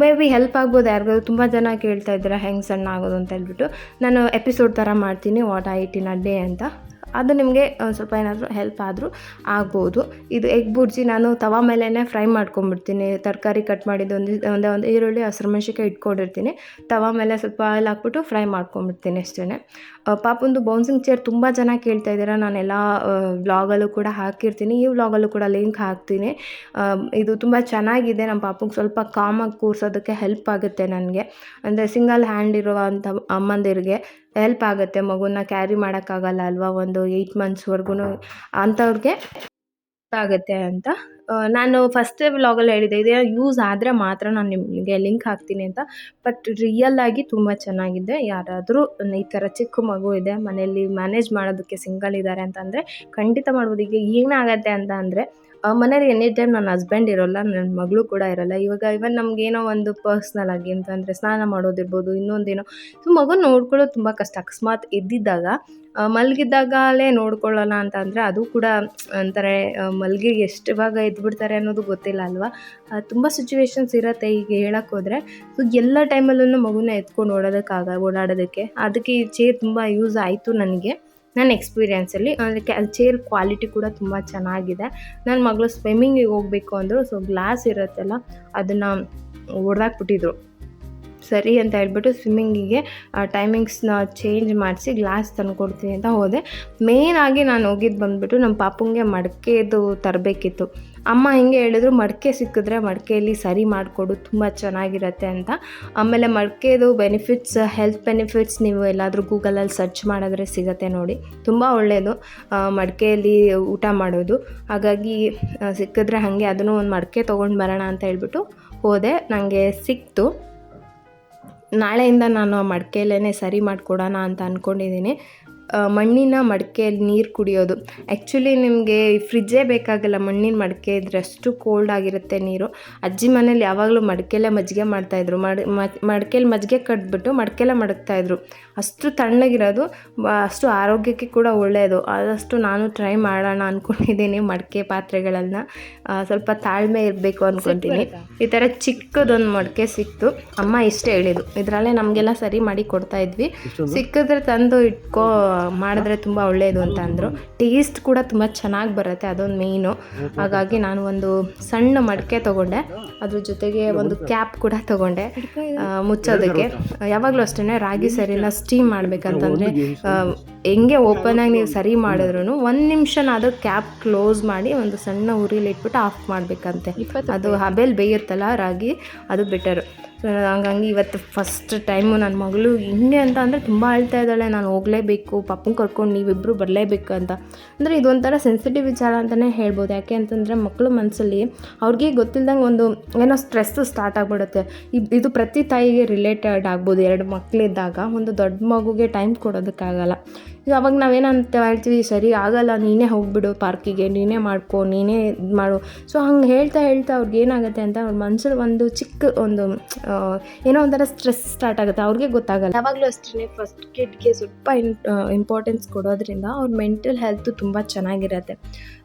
ಮೇ ಬಿ ಹೆಲ್ಪ್ ಆಗ್ಬೋದು ಯಾರಿಗಾದ್ರು. ತುಂಬ ಜನ ಕೇಳ್ತಾ ಇದ್ದಾರೆ ಹೆಂಗೆ ಸಣ್ಣ ಆಗೋದು ಅಂತ ಹೇಳ್ಬಿಟ್ಟು. ನಾನು ಎಪಿಸೋಡ್ ಥರ ಮಾಡ್ತೀನಿ what I eat in a day ಅಂತ. ಅದು ನಿಮಗೆ ಸ್ವಲ್ಪ ಏನಾದರೂ ಹೆಲ್ಪ್ ಆದರೂ ಆಗ್ಬೋದು. ಇದು ಎಗ್ ಬುರ್ಜಿ ನಾನು ತವಾ ಮೇಲೇ ಫ್ರೈ ಮಾಡ್ಕೊಂಬಿಡ್ತೀನಿ. ತರಕಾರಿ ಕಟ್ ಮಾಡಿದ್ದು ಒಂದು ಈರುಳ್ಳಿ, ಹಸಿರುಮೆಣ್ಸಿನ್ಕಾಯಿ ಇಟ್ಕೊಂಡಿರ್ತೀನಿ. ತವಾ ಮೇಲೆ ಸ್ವಲ್ಪ ಆಯಿಲ್ ಹಾಕ್ಬಿಟ್ಟು ಫ್ರೈ ಮಾಡ್ಕೊಂಬಿಡ್ತೀನಿ ಅಷ್ಟೇ. ಪಾಪುಂದು ಬೌನ್ಸಿಂಗ್ ಚೇರ್ ತುಂಬ ಜನ ಕೇಳ್ತಾ ಇದ್ದೀರಾ. ನಾನೆಲ್ಲ ವ್ಲಾಗಲ್ಲೂ ಕೂಡ ಹಾಕಿರ್ತೀನಿ, ಈ ವ್ಲಾಗಲ್ಲೂ ಕೂಡ ಲಿಂಕ್ ಹಾಕ್ತೀನಿ. ಇದು ತುಂಬ ಚೆನ್ನಾಗಿದೆ. ನಮ್ಮ ಪಾಪುಗೆ ಸ್ವಲ್ಪ ಕಾಮಾಗಿ ಕೂರಿಸೋದಕ್ಕೆ ಹೆಲ್ಪ್ ಆಗುತ್ತೆ ನನಗೆ. ಅಂದರೆ ಸಿಂಗಲ್ ಹ್ಯಾಂಡ್ ಇರುವಂಥ ಅಮ್ಮಂದಿರಿಗೆ ಹೆಲ್ಪ್ ಆಗುತ್ತೆ. ಮಗುನ ಕ್ಯಾರಿ ಮಾಡೋಕ್ಕಾಗಲ್ಲ ಅಲ್ವಾ, ಒಂದು 8 ಮಂತ್ಸ್ವರೆಗೂ ಅಂಥವ್ರಿಗೆ ಆಗುತ್ತೆ ಅಂತ. ನಾನು ಫಸ್ಟ್ ವ್ಲಾಗಲ್ಲಿ ಹೇಳಿದ್ದೆ, ಇದೇ ಯೂಸ್ ಆದರೆ ಮಾತ್ರ ನಾನು ನಿಮಗೆ ಲಿಂಕ್ ಹಾಕ್ತೀನಿ ಅಂತ. ಬಟ್ ರಿಯಲ್ಲಾಗಿ ತುಂಬ ಚೆನ್ನಾಗಿದೆ. ಯಾರಾದರೂ ಈ ಥರ ಚಿಕ್ಕ ಮಗು ಇದೆ ಮನೆಯಲ್ಲಿ ಮ್ಯಾನೇಜ್ ಮಾಡೋದಕ್ಕೆ, ಸಿಂಗಲ್ ಇದ್ದಾರೆ ಅಂತಂದರೆ ಖಂಡಿತ ಮಾಡ್ಬೋದು. ಈಗ ಏನಾಗತ್ತೆ ಅಂತ ಅಂದರೆ ಮನೇಲಿ ಎನಿ ಟೈಮ್ ನನ್ನ ಹಸ್ಬೆಂಡ್ ಇರೋಲ್ಲ, ನನ್ನ ಮಗಳು ಕೂಡ ಇರೋಲ್ಲ. ಇವನ್ ನಮಗೇನೋ ಒಂದು ಪರ್ಸ್ನಲ್ ಆಗಿ ಅಂತಂದರೆ ಸ್ನಾನ ಮಾಡೋದಿರ್ಬೋದು, ಇನ್ನೊಂದೇನೋ. ಸೊ ಮಗು ನೋಡ್ಕೊಳ್ಳೋದು ತುಂಬ ಕಷ್ಟ. ಅಕಸ್ಮಾತ್ ಎದ್ದಿದ್ದಾಗ ಮಲಗಿದ್ದಾಗಲೇ ನೋಡ್ಕೊಳ್ಳೋಣ ಅಂತಂದರೆ ಅದು ಕೂಡ ಅಂತಾರೆ ಮಲಗಿ ಎಷ್ಟು ಇವಾಗ ಎದ್ಬಿಡ್ತಾರೆ ಅನ್ನೋದು ಗೊತ್ತಿಲ್ಲ ಅಲ್ವಾ. ತುಂಬ ಸಿಚುವೇಶನ್ಸ್ ಇರುತ್ತೆ ಈಗ ಹೇಳಕ್ಕೆ ಹೋದರೆ. ಸೊ ಎಲ್ಲ ಟೈಮಲ್ಲೂ ಮಗುನ ಎತ್ಕೊಂಡು ಓಡಾಡೋದಕ್ಕೆ ಅದಕ್ಕೆ ಈ ಚೇರ್ ತುಂಬ ಯೂಸ್ ಆಯಿತು ನನಗೆ, ನನ್ನ ಎಕ್ಸ್ಪೀರಿಯೆನ್ಸಲ್ಲಿ. ಅದಕ್ಕೆ ಚೇರ್ ಕ್ವಾಲಿಟಿ ಕೂಡ ತುಂಬ ಚೆನ್ನಾಗಿದೆ. ನನ್ನ ಮಗಳು ಸ್ವಿಮ್ಮಿಂಗಿಗೆ ಹೋಗಬೇಕು ಅಂದರು. ಸೊ ಗ್ಲಾಸ್ ಇರುತ್ತಲ್ಲ ಅದನ್ನು ಹೊಡೆದಾಕ್ಬಿಟ್ಟಿದ್ರು. ಸರಿ ಅಂತ ಹೇಳ್ಬಿಟ್ಟು ಸ್ವಿಮ್ಮಿಂಗಿಗೆ ಟೈಮಿಂಗ್ಸ್ನ ಚೇಂಜ್ ಮಾಡಿಸಿ ಗ್ಲಾಸ್ ತಂದುಕೊಡ್ತೀನಿ ಅಂತ ಹೋದೆ. ಮೇಯ್ನಾಗಿ ನಾನು ಹೋಗಿದ್ದು ಬಂದುಬಿಟ್ಟು ನಮ್ಮ ಪಾಪುಂಗೆ ಮಡಿಕೆದು ತರಬೇಕಿತ್ತು. ಅಮ್ಮ ಹಿಂಗೆ ಹೇಳಿದ್ರು, ಮಡಿಕೆ ಸಿಕ್ಕಿದ್ರೆ ಮಡಿಕೆಯಲ್ಲಿ ಸರಿ ಮಾಡಿಕೊಡು, ತುಂಬ ಚೆನ್ನಾಗಿರುತ್ತೆ ಅಂತ. ಆಮೇಲೆ ಮಡಿಕೆದು ಬೆನಿಫಿಟ್ಸ್, ಹೆಲ್ತ್ ಬೆನಿಫಿಟ್ಸ್ ನೀವು ಎಲ್ಲಾದರೂ ಗೂಗಲಲ್ಲಿ ಸರ್ಚ್ ಮಾಡಿದ್ರೆ ಸಿಗುತ್ತೆ ನೋಡಿ. ತುಂಬ ಒಳ್ಳೆಯದು ಮಡಿಕೆಯಲ್ಲಿ ಊಟ ಮಾಡೋದು. ಹಾಗಾಗಿ ಸಿಕ್ಕಿದ್ರೆ ಹಾಗೆ ಅದನ್ನು ಒಂದು ಮಡಿಕೆ ತೊಗೊಂಡು ಬರೋಣ ಅಂತ ಹೇಳ್ಬಿಟ್ಟು ಹೋದೆ. ನನಗೆ ಸಿಕ್ತು. ನಾಳೆಯಿಂದ ನಾನು ಆ ಮಡಿಕೆಯಲ್ಲೇ ಸರಿ ಮಾಡಿಕೊಡೋಣ ಅಂತ ಅಂದ್ಕೊಂಡಿದ್ದೀನಿ. ಮಣ್ಣಿನ ಮಡಿಕೆಯಲ್ಲಿ ನೀರು ಕುಡಿಯೋದು. ಆ್ಯಕ್ಚುಲಿ ನಿಮಗೆ ಫ್ರಿಜ್ಜೇ ಬೇಕಾಗಲ್ಲ, ಮಣ್ಣಿನ ಮಡಿಕೆ ಇದ್ರೆ ಅಷ್ಟು ಕೋಲ್ಡ್ ಆಗಿರುತ್ತೆ ನೀರು. ಅಜ್ಜಿ ಮನೇಲಿ ಯಾವಾಗಲೂ ಮಡಿಕೆಯಲ್ಲೇ ಮಜ್ಜಿಗೆ ಮಾಡ್ತಾಯಿದ್ರು. ಮಡಿಕೆಯಲ್ಲಿ ಮಜ್ಜಿಗೆ ಕಟ್ಬಿಟ್ಟು ಮಡಿಕೆಯಲ್ಲೇ ಮಡಗ್ತಾಯಿದ್ರು. ಅಷ್ಟು ತಣ್ಣಗಿರೋದು, ಅಷ್ಟು ಆರೋಗ್ಯಕ್ಕೆ ಕೂಡ ಒಳ್ಳೆಯದು. ಆದಷ್ಟು ನಾನು ಟ್ರೈ ಮಾಡೋಣ ಅಂದ್ಕೊಂಡಿದ್ದೀನಿ ಮಡಿಕೆ ಪಾತ್ರೆಗಳನ್ನು. ಸ್ವಲ್ಪ ತಾಳ್ಮೆ ಇರಬೇಕು ಅಂದ್ಕೊತೀನಿ. ಈ ಥರ ಚಿಕ್ಕದೊಂದು ಮಡಿಕೆ ಸಿಕ್ತು. ಅಮ್ಮ ಇಷ್ಟೇ ಹೇಳಿದ್ದು, ಇದರಲ್ಲೇ ನಮಗೆಲ್ಲ ಸರಿ ಮಾಡಿ ಕೊಡ್ತಾಯಿದ್ವಿ. ಸಿಕ್ಕಿದ್ರೆ ತಂದು ಇಟ್ಕೋ, ಮಾಡಿದ್ರೆ ತುಂಬ ಒಳ್ಳೆಯದು ಅಂತ ಅಂದರು. ಟೇಸ್ಟ್ ಕೂಡ ತುಂಬ ಚೆನ್ನಾಗಿ ಬರುತ್ತೆ, ಅದೊಂದು ಮೇಯ್ನು. ಹಾಗಾಗಿ ನಾನು ಒಂದು ಸಣ್ಣ ಮಡಿಕೆ ತೊಗೊಂಡೆ, ಅದ್ರ ಜೊತೆಗೆ ಒಂದು ಕ್ಯಾಪ್ ಕೂಡ ತೊಗೊಂಡೆ ಮುಚ್ಚೋದಕ್ಕೆ. ಯಾವಾಗಲೂ ಅಷ್ಟೇ ರಾಗಿ ಸರಿನ ಸ್ಟೀಮ್ ಮಾಡಬೇಕಂತಂದರೆ ಹೆಂಗೆ ಓಪನಾಗಿ ನೀವು ಸರಿ ಮಾಡಿದ್ರು 1 ನಿಮಿಷನಾದರೂ ಕ್ಯಾಪ್ ಕ್ಲೋಸ್ ಮಾಡಿ ಒಂದು ಸಣ್ಣ ಉರಿಲಿ ಇಟ್ಬಿಟ್ಟು ಆಫ್ ಮಾಡಬೇಕಂತೆ. ಅದು ಹಬೆಲ್ ಬೇಯುತ್ತಲ್ಲ ರಾಗಿ, ಅದು ಬೆಟರು. ಹಂಗಾಗಿ ಇವತ್ತು ಫಸ್ಟ್ ಟೈಮು ನನ್ನ ಮಗಳು ಹಿಂಗೆ ಅಂತ ಅಂದರೆ ತುಂಬ ಅಳ್ತಾ ಇದ್ದಾಳೆ. ನಾನು ಹೋಗಲೇಬೇಕು, ಪಾಪನ ಕರ್ಕೊಂಡು ನೀವಿಬ್ಬರು ಬರಲೇಬೇಕು ಅಂತ. ಅಂದರೆ ಇದೊಂಥರ ಸೆನ್ಸಿಟಿವ್ ವಿಚಾರ ಅಂತಲೇ ಹೇಳ್ಬೋದು. ಯಾಕೆ ಅಂತಂದರೆ ಮಕ್ಕಳು ಮನಸ್ಸಲ್ಲಿ ಅವ್ರಿಗೆ ಗೊತ್ತಿಲ್ದಂಗೆ ಒಂದು ಏನೋ ಸ್ಟ್ರೆಸ್ಸು ಸ್ಟಾರ್ಟ್ ಆಗಿಬಿಡುತ್ತೆ. ಇದು ಪ್ರತಿ ತಾಯಿಗೆ ರಿಲೇಟೆಡ್ ಆಗ್ಬೋದು. 2 ಮಕ್ಕಳಿದ್ದಾಗ ಒಂದು ದೊಡ್ಡ ಮಗುಗೆ ಟೈಮ್ ಕೊಡೋದಕ್ಕಾಗಲ್ಲ. ಈಗ ಅವಾಗ ನಾವೇನಂತ ಹೇಳ್ತೀವಿ, ಸರಿ ಆಗಲ್ಲ, ನೀನೇ ಹೋಗಿಬಿಡು ಪಾರ್ಕಿಗೆ, ನೀನೇ ಮಾಡ್ಕೊ, ನೀನೇ ಇದು ಮಾಡು. ಸೊ ಹಂಗೆ ಹೇಳ್ತಾ ಅವ್ರಿಗೆ ಏನಾಗುತ್ತೆ ಅಂತ ಅವ್ರ ಮನಸ್ಸಲ್ಲಿ ಒಂದು ಚಿಕ್ಕ ಒಂದು ಏನೋ ಒಂಥರ ಸ್ಟ್ರೆಸ್ ಸ್ಟಾರ್ಟ್ ಆಗುತ್ತೆ. ಅವ್ರಿಗೆ ಗೊತ್ತಾಗಲ್ಲ. ಯಾವಾಗಲೂ ಅಷ್ಟೇ ಫಸ್ಟ್ ಕಿಡ್ಗೆ ಸ್ವಲ್ಪ ಇಂಪಾರ್ಟೆನ್ಸ್ ಕೊಡೋದ್ರಿಂದ ಅವ್ರ ಮೆಂಟಲ್ ಹೆಲ್ತು ತುಂಬ ಚೆನ್ನಾಗಿರುತ್ತೆ.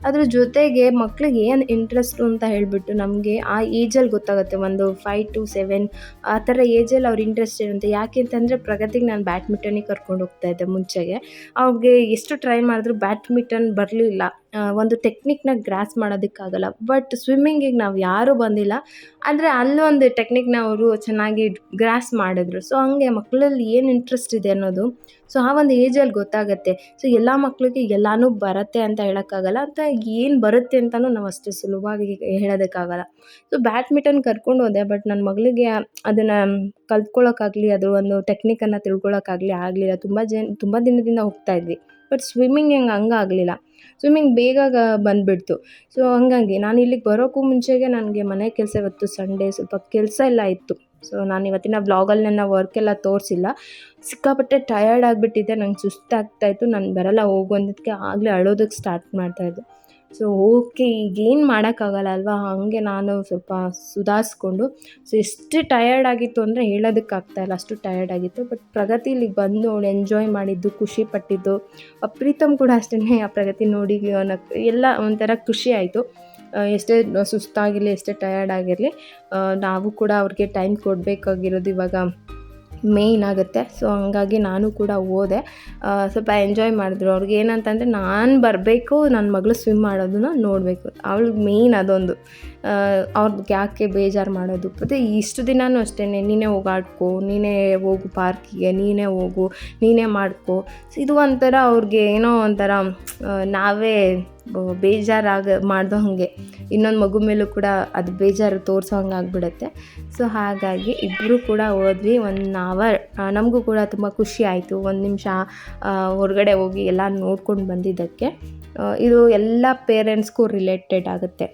ಅದ್ರ ಜೊತೆಗೆ ಮಕ್ಳಿಗೆ ಏನು ಇಂಟ್ರೆಸ್ಟು ಅಂತ ಹೇಳಿಬಿಟ್ಟು ನಮಗೆ ಆ ಏಜಲ್ಲಿ ಗೊತ್ತಾಗುತ್ತೆ. ಒಂದು 5 to 7 ಆ ಥರ ಏಜಲ್ಲಿ ಅವ್ರ ಇಂಟ್ರೆಸ್ಟ್ ಇರುತ್ತೆ. ಯಾಕೆ ಅಂತಂದರೆ ಪ್ರಗತಿಗೆ ನಾನು ಬ್ಯಾಡ್ಮಿಂಟನಿಗೆ ಕರ್ಕೊಂಡು ಹೋಗ್ತಾಯಿದ್ದೆ ಮುಂಚೆಗೆ. ಅವ್ರಿಗೆ ಎಷ್ಟು ಟ್ರೈ ಮಾಡಿದ್ರು ಬ್ಯಾಡ್ಮಿಂಟನ್ ಬರಲಿಲ್ಲ. ಒಂದು ಟೆಕ್ನಿಕ್ನ ಗ್ರಾಸ್ ಮಾಡೋದಕ್ಕಾಗಲ್ಲ. ಬಟ್ ಸ್ವಿಮ್ಮಿಂಗಿಗೆ ನಾವು ಯಾರೂ ಬಂದಿಲ್ಲ, ಆದರೆ ಅಲ್ಲೊಂದು ಟೆಕ್ನಿಕ್ನ ಅವರು ಚೆನ್ನಾಗಿ ಗ್ರಾಸ್ ಮಾಡಿದ್ರು. ಸೊ ಹಂಗೆ ಮಕ್ಕಳಲ್ಲಿ ಏನು ಇಂಟ್ರೆಸ್ಟ್ ಇದೆ ಅನ್ನೋದು ಸೊ ಆ ಒಂದು ಏಜಲ್ಲಿ ಗೊತ್ತಾಗುತ್ತೆ. ಸೊ ಎಲ್ಲ ಮಕ್ಕಳಿಗೆ ಎಲ್ಲನೂ ಬರುತ್ತೆ ಅಂತ ಹೇಳೋಕ್ಕಾಗಲ್ಲ, ಅಂತ ಏನು ಬರುತ್ತೆ ಅಂತಲೂ ನಾವು ಅಷ್ಟು ಸುಲಭವಾಗಿ ಹೇಳೋದಕ್ಕಾಗಲ್ಲ. ಸೊ ಬ್ಯಾಡ್ಮಿಂಟನ್ ಕರ್ಕೊಂಡು ಹೋದೆ, ಬಟ್ ನನ್ನ ಮಗಳಿಗೆ ಅದನ್ನು ಕಲ್ತ್ಕೊಳ್ಳೋಕ್ಕಾಗಲಿ, ಅದು ಒಂದು ಟೆಕ್ನಿಕನ್ನು ತಿಳ್ಕೊಳ್ಳೋಕ್ಕಾಗಲಿ ಆಗಲಿಲ್ಲ. ತುಂಬ ದಿನದಿಂದ ಹೋಗ್ತಾಯಿದ್ವಿ, ಬಟ್ ಸ್ವಿಮ್ಮಿಂಗ್ ಹಂಗಾಗಲಿಲ್ಲ. ಸ್ವಿಮ್ಮಿಂಗ್ ಬೇಗ ಬಂದುಬಿಡ್ತು. ಸೊ ಹಂಗಾಗಿ ನಾನು ಇಲ್ಲಿಗೆ ಬರೋಕ್ಕೂ ಮುಂಚೆಗೆ ನನಗೆ ಮನೆ ಕೆಲಸ, ಇವತ್ತು ಸಂಡೇ ಸ್ವಲ್ಪ ಕೆಲಸ ಎಲ್ಲ ಇತ್ತು. ಸೊ ನಾನು ಇವತ್ತಿನ ವ್ಲಾಗಲ್ಲಿ ನನ್ನ ವರ್ಕ್ ಎಲ್ಲ ತೋರಿಸಿಲ್ಲ. ಸಿಕ್ಕಾಪಟ್ಟೆ ಟಯರ್ಡ್ ಆಗಿಬಿಟ್ಟಿದ್ದೆ, ನಂಗೆ ಸುಸ್ತಾಗ್ತಾಯಿತ್ತು. ನಾನು ಬರಲ್ಲ ಹೋಗು ಅಂದಿದ್ದಕ್ಕೆ ಆಗಲೇ ಅಳೋದಕ್ಕೆ ಸ್ಟಾರ್ಟ್ ಮಾಡ್ತಾಯಿದ್ದೆ. ಸೊ ಓಕೆ, ಈಗೇನು ಮಾಡೋಕ್ಕಾಗಲ್ಲ ಅಲ್ವಾ, ಹಾಗೆ ನಾನು ಸ್ವಲ್ಪ ಸುಧಾರಿಸ್ಕೊಂಡು, ಸೊ ಎಷ್ಟು ಟಯರ್ಡ್ ಆಗಿತ್ತು ಅಂದರೆ ಹೇಳೋದಕ್ಕಾಗ್ತಾಯಿಲ್ಲ, ಅಷ್ಟು ಟಯರ್ಡ್ ಆಗಿತ್ತು. ಬಟ್ ಪ್ರಗತಿ ಇಲ್ಲಿಗೆ ಬಂದು ಅವಳು ಎಂಜಾಯ್ ಮಾಡಿದ್ದು, ಖುಷಿ ಪಟ್ಟಿದ್ದು, ಪ್ರೀತಮ್ ಕೂಡ ಅಷ್ಟೇ ಆ ಪ್ರಗತಿ ನೋಡಿ ಎಲ್ಲ ಒಂಥರ ಖುಷಿ ಆಯಿತು. ಎಷ್ಟೇ ಸುಸ್ತಾಗಿರಲಿ, ಎಷ್ಟೇ ಟಯರ್ಡ್ ಆಗಿರಲಿ, ನಾವು ಕೂಡ ಅವ್ರಿಗೆ ಟೈಮ್ ಕೊಡಬೇಕಾಗಿರೋದು ಇವಾಗ ಮೇಯ್ನ್ ಆಗುತ್ತೆ. ಸೊ ಹಂಗಾಗಿ ನಾನು ಕೂಡ ಹೋದೆ, ಸ್ವಲ್ಪ ಎಂಜಾಯ್ ಮಾಡಿದ್ರು. ಅವ್ರಿಗೆ ಏನಂತಂದರೆ ನಾನು ಬರಬೇಕು, ನನ್ನ ಮಗಳು ಸ್ವಿಮ್ ಮಾಡೋದನ್ನ ನೋಡಬೇಕು, ಅವಳಿಗೆ ಮೇಯ್ನ್ ಅದೊಂದು. ಅವ್ರಿಗೆ ಯಾಕೆ ಬೇಜಾರು ಮಾಡೋದು, ಮತ್ತು ಇಷ್ಟು ದಿನವೂ ಅಷ್ಟೇ, ನೀನೇ ಹೋಗಾಡ್ಕೊ, ನೀನೇ ಹೋಗು ಪಾರ್ಕಿಗೆ, ನೀನೇ ಹೋಗು, ನೀನೇ ಮಾಡ್ಕೊ. ಇದು ಒಂಥರ ಅವ್ರಿಗೆ ಏನೋ ಒಂಥರ ನಾವೇ ಮಾಡ್ದೋ ಹಾಗೆ, ಇನ್ನೊಂದು ಮಗು ಮೇಲೂ ಕೂಡ ಅದು ಬೇಜಾರು ತೋರಿಸೋ ಹಂಗೆ ಆಗಿಬಿಡುತ್ತೆ. ಸೊ ಹಾಗಾಗಿ ಇಬ್ಬರು ಕೂಡ ಹೋದ್ವಿ. 1 ಅವರ್ ನಮಗೂ ಕೂಡ ತುಂಬ ಖುಷಿ ಆಯಿತು. 1 ನಿಮಿಷ ಹೊರಗಡೆ ಹೋಗಿ ಎಲ್ಲ ನೋಡ್ಕೊಂಡು ಬಂದಿದ್ದಕ್ಕೆ. ಇದು ಎಲ್ಲ ಪೇರೆಂಟ್ಸ್ಗೂ ರಿಲೇಟೆಡ್ ಆಗುತ್ತೆ.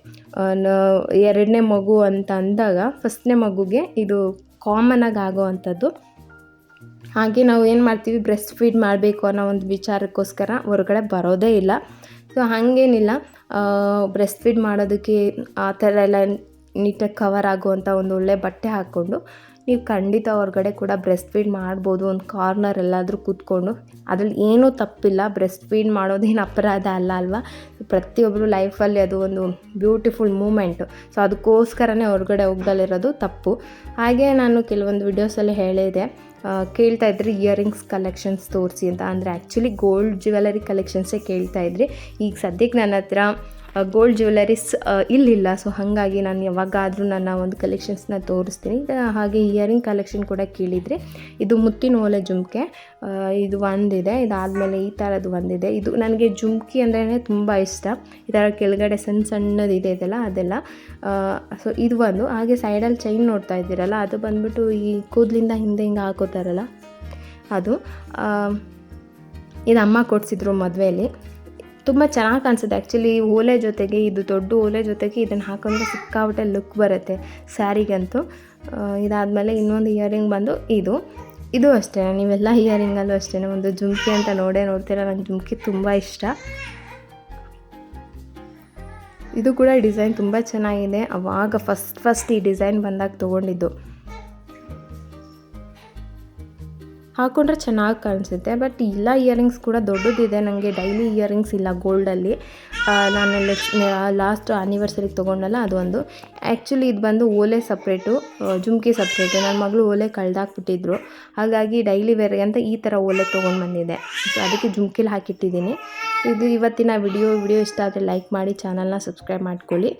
2ನೇ ಮಗು ಅಂತ ಅಂದಾಗ ಫಸ್ಟ್ನೇ ಮಗುಗೆ ಇದು ಕಾಮನಾಗಿ ಆಗೋ ಅಂಥದ್ದು. ಹಾಗೆ ನಾವು ಏನು ಮಾಡ್ತೀವಿ, ಬ್ರೆಸ್ಟ್ ಫೀಡ್ ಮಾಡಬೇಕು ಅನ್ನೋ ಒಂದು ವಿಚಾರಕ್ಕೋಸ್ಕರ ಹೊರಗಡೆ ಬರೋದೇ ಇಲ್ಲ. ಸೊ ಹಾಗೇನಿಲ್ಲ, ಬ್ರೆಸ್ಟ್ ಫೀಡ್ ಮಾಡೋದಕ್ಕೆ ಆ ಥರ ಎಲ್ಲ ನೀಟಾಗಿ ಕವರ್ ಆಗುವಂಥ ಒಂದು ಒಳ್ಳೆ ಬಟ್ಟೆ ಹಾಕ್ಕೊಂಡು ನೀವು ಖಂಡಿತ ಹೊರಗಡೆ ಕೂಡ ಬ್ರೆಸ್ಟ್ ಫೀಡ್ ಮಾಡ್ಬೋದು. ಒಂದು ಕಾರ್ನರ್ ಎಲ್ಲಾದರೂ ಕೂತ್ಕೊಂಡು, ಅದ್ರಲ್ಲಿ ಏನೂ ತಪ್ಪಿಲ್ಲ. ಬ್ರೆಸ್ಟ್ ಫೀಡ್ ಮಾಡೋದೇನು ಅಪರಾಧ ಅಲ್ಲ ಅಲ್ವಾ. ಪ್ರತಿಯೊಬ್ಬರು ಲೈಫಲ್ಲಿ ಅದು ಒಂದು ಬ್ಯೂಟಿಫುಲ್ ಮೂಮೆಂಟು. ಸೊ ಅದಕ್ಕೋಸ್ಕರನೇ ಹೊರಗಡೆ ಹೋಗ್ದಲ್ಲಿರೋದು ತಪ್ಪು. ಹಾಗೆ ನಾನು ಕೆಲವೊಂದು ವಿಡಿಯೋಸಲ್ಲಿ ಹೇಳಿದೆ, ಕೇಳ್ತಾಯಿದ್ರಿ ಇಯರಿಂಗ್ಸ್ ಕಲೆಕ್ಷನ್ಸ್ ತೋರಿಸಿ ಅಂತ. ಅಂದರೆ ಆ್ಯಕ್ಚುಲಿ ಗೋಲ್ಡ್ ಜ್ಯುವೆಲರಿ ಕಲೆಕ್ಷನ್ಸೇ ಕೇಳ್ತಾಯಿದ್ರಿ. ಈಗ ಸದ್ಯಕ್ಕೆ ನನ್ನ ಹತ್ರ ಗೋಲ್ಡ್ ಜ್ಯುವೆಲರೀಸ್ ಇಲ್ಲಿಲ್ಲ. ಸೊ ಹಾಗಾಗಿ ನಾನು ಯಾವಾಗಾದರೂ ನನ್ನ ಒಂದು ಕಲೆಕ್ಷನ್ಸ್ನ ತೋರಿಸ್ತೀನಿ. ಹಾಗೆ ಇಯರಿಂಗ್ ಕಲೆಕ್ಷನ್ ಕೂಡ ಕೇಳಿದ್ರಿ. ಇದು ಮುತ್ತಿನ ಓಲೆ ಜುಮ್ಕೆ, ಇದು ಒಂದಿದೆ. ಇದಾದಮೇಲೆ ಈ ಥರದ್ದು ಒಂದಿದೆ. ಇದು ನನಗೆ ಜುಮ್ಕಿ ಅಂದ್ರೇ ತುಂಬ ಇಷ್ಟ. ಈ ಥರ ಕೆಳಗಡೆ ಸಣ್ಣದು ಇದೆ ಇದೆಲ್ಲ, ಅದೆಲ್ಲ. ಸೊ ಇದು ಒಂದು. ಹಾಗೆ ಸೈಡಲ್ಲಿ ಚೈನ್ ನೋಡ್ತಾ ಇದ್ದೀರಲ್ಲ, ಅದು ಬಂದುಬಿಟ್ಟು ಈ ಕೂದಲಿಂದ ಹಿಂದೆ ಹಿಂಗೆ ಹಾಕೋತಾರಲ್ಲ ಅದು. ಇದು ಅಮ್ಮ ಕೊಡಿಸಿದ್ರು ಮದುವೆಯಲ್ಲಿ. ತುಂಬ ಚೆನ್ನಾಗಿ ಕಾಣಿಸುತ್ತೆ ಆ್ಯಕ್ಚುಲಿ. ಓಲೆ ಜೊತೆಗೆ, ಇದು ದೊಡ್ಡ ಓಲೆ ಜೊತೆಗೆ ಇದನ್ನು ಹಾಕೊಂಡ್ರೆ ಸಿಕ್ಕಾಪಟ್ಟೆ ಲುಕ್ ಬರುತ್ತೆ ಸ್ಯಾರಿಗಂತೂ. ಇದಾದಮೇಲೆ ಇನ್ನೊಂದು ಇಯರಿಂಗ್ ಬಂದು ಇದು ಅಷ್ಟೇ. ನೀವೆಲ್ಲ ಇಯರಿಂಗಲ್ಲೂ ಅಷ್ಟೇ ಒಂದು ಜುಮ್ಕಿ ಅಂತ ನೋಡ್ತೀರಾ. ನನಗೆ ಜುಮ್ಕಿ ತುಂಬ ಇಷ್ಟ. ಇದು ಕೂಡ ಡಿಸೈನ್ ತುಂಬ ಚೆನ್ನಾಗಿದೆ. ಆವಾಗ ಫಸ್ಟ್ ಈ ಡಿಸೈನ್ ಬಂದಾಗ ತೊಗೊಂಡಿದ್ದು. ಹಾಕ್ಕೊಂಡ್ರೆ ಚೆನ್ನಾಗಿ ಕಾಣಿಸುತ್ತೆ. ಬಟ್ ಇಲ್ಲ, ಇಯರಿಂಗ್ಸ್ ಕೂಡ ದೊಡ್ಡದಿದೆ. ನನಗೆ ಡೈಲಿ ಇಯರಿಂಗ್ಸ್ ಇಲ್ಲ ಗೋಲ್ಡಲ್ಲಿ. ನಾನು ಲಾಸ್ಟ್ ಆ್ಯನಿವರ್ಸರಿಗೆ ತೊಗೊಂಡಲ್ಲ, ಅದು ಒಂದು. ಆ್ಯಕ್ಚುಲಿ ಇದು ಬಂದು ಓಲೆ ಸಪ್ರೇಟು, ಜುಮ್ಕಿ ಸಪ್ರೇಟು. ನನ್ನ ಮಗಳು ಓಲೆ ಕಳೆದಾಕ್ಬಿಟ್ಟಿದ್ರು, ಹಾಗಾಗಿ ಡೈಲಿ ವೇರ್ಗೆ ಅಂತ ಈ ಥರ ಓಲೆ ತೊಗೊಂಡು ಬಂದಿದ್ದೆ. ಸೊ ಅದಕ್ಕೆ ಜುಮ್ಕಿಲಿ ಹಾಕಿಟ್ಟಿದ್ದೀನಿ. ಇದು ಇವತ್ತಿನ ವಿಡಿಯೋ ಇಷ್ಟ ಆದರೆ ಲೈಕ್ ಮಾಡಿ, ಚಾನಲ್ನ ಸಬ್ಸ್ಕ್ರೈಬ್ ಮಾಡ್ಕೊಳ್ಳಿ.